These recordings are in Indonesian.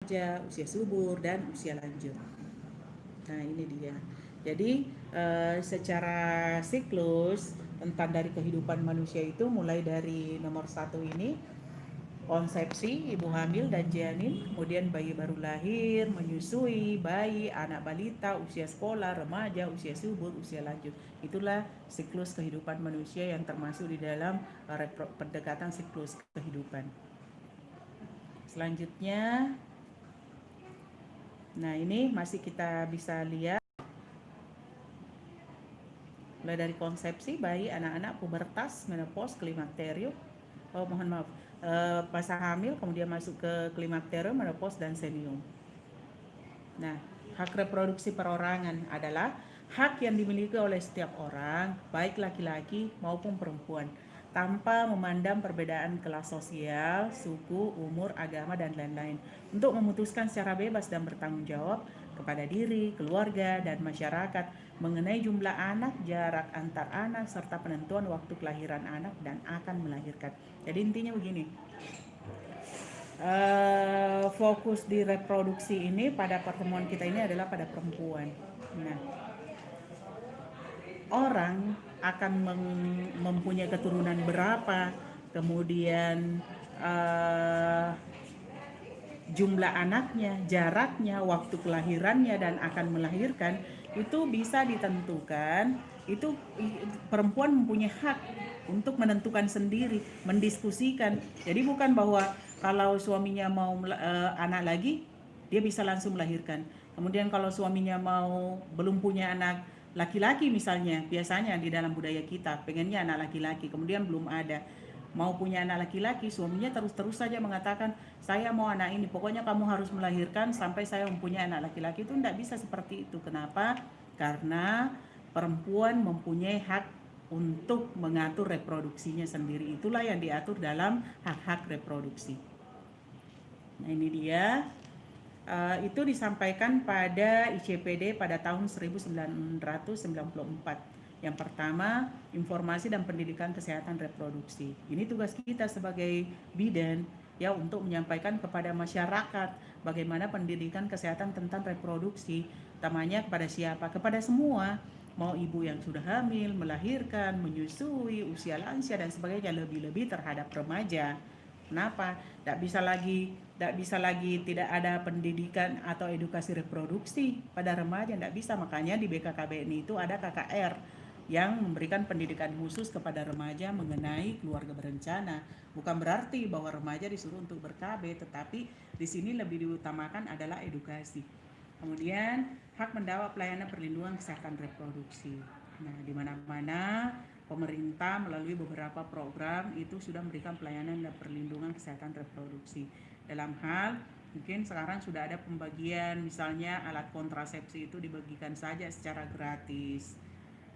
usia subur, dan usia lanjut. Nah, ini dia. Jadi, secara siklus tentang dari kehidupan manusia itu mulai dari nomor satu ini, konsepsi, ibu hamil dan janin, kemudian bayi baru lahir, menyusui, bayi, anak balita, usia sekolah, remaja, usia subur, usia lanjut. Itulah siklus kehidupan manusia yang termasuk di dalam pendekatan siklus kehidupan. Selanjutnya, nah ini masih kita bisa lihat mulai dari konsepsi, bayi, anak-anak, pubertas, menopause, klimakterium, masa hamil, kemudian masuk ke klimakterium, menopause, dan senium. Nah, hak reproduksi perorangan adalah hak yang dimiliki oleh setiap orang, baik laki-laki maupun perempuan, tanpa memandang perbedaan kelas sosial, suku, umur, agama, dan lain-lain, untuk memutuskan secara bebas dan bertanggung jawab kepada diri, keluarga, dan masyarakat mengenai jumlah anak, jarak antar anak, serta penentuan waktu kelahiran anak dan akan melahirkan. Jadi intinya begini, fokus di reproduksi ini pada pertemuan kita ini adalah pada perempuan. Nah, orang akan mempunyai keturunan berapa, kemudian jumlah anaknya, jaraknya, waktu kelahirannya, dan akan melahirkan, itu bisa ditentukan. Itu perempuan mempunyai hak untuk menentukan sendiri, mendiskusikan. Jadi bukan bahwa kalau suaminya mau anak lagi, dia bisa langsung melahirkan. Kemudian kalau suaminya mau belum punya anak laki-laki misalnya, biasanya di dalam budaya kita pengennya anak laki-laki, kemudian belum ada, mau punya anak laki-laki, suaminya terus saja mengatakan, saya mau anak ini, pokoknya kamu harus melahirkan sampai saya mempunyai anak laki-laki. Itu tidak bisa seperti itu. Kenapa? Karena perempuan mempunyai hak untuk mengatur reproduksinya sendiri. Itulah yang diatur dalam hak-hak reproduksi. Nah, ini dia. Itu disampaikan pada ICPD pada tahun 1994. Yang pertama, informasi dan pendidikan kesehatan reproduksi. Ini tugas kita sebagai bidan, ya, untuk menyampaikan kepada masyarakat bagaimana pendidikan kesehatan tentang reproduksi, utamanya kepada siapa? Kepada semua, mau ibu yang sudah hamil, melahirkan, menyusui, usia lansia, dan sebagainya, lebih-lebih terhadap remaja. Kenapa? Tidak bisa lagi tidak ada pendidikan atau edukasi reproduksi pada remaja, tidak bisa. Makanya di BKKBN itu ada KKR yang memberikan pendidikan khusus kepada remaja mengenai keluarga berencana. Bukan berarti bahwa remaja disuruh untuk ber-KB, tetapi di sini lebih diutamakan adalah edukasi. Kemudian hak mendapat pelayanan perlindungan kesehatan reproduksi. Nah, di mana-mana pemerintah melalui beberapa program itu sudah memberikan pelayanan dan perlindungan kesehatan reproduksi. Dalam hal mungkin sekarang sudah ada pembagian, misalnya alat kontrasepsi itu dibagikan saja secara gratis.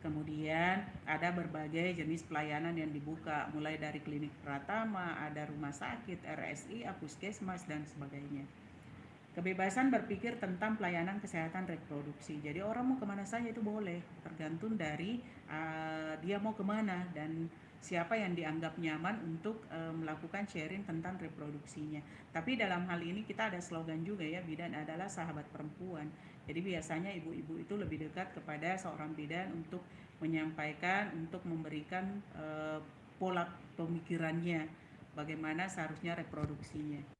Kemudian ada berbagai jenis pelayanan yang dibuka, mulai dari klinik Pratama, ada rumah sakit, RSI, puskesmas, dan sebagainya. Kebebasan berpikir tentang pelayanan kesehatan reproduksi. Jadi orang mau kemana saja itu boleh, tergantung dari dia mau kemana dan siapa yang dianggap nyaman untuk melakukan sharing tentang reproduksinya. Tapi dalam hal ini kita ada slogan juga, ya, bidan adalah sahabat perempuan. Jadi biasanya ibu-ibu itu lebih dekat kepada seorang bidan untuk menyampaikan, untuk memberikan pola pemikirannya, bagaimana seharusnya reproduksinya.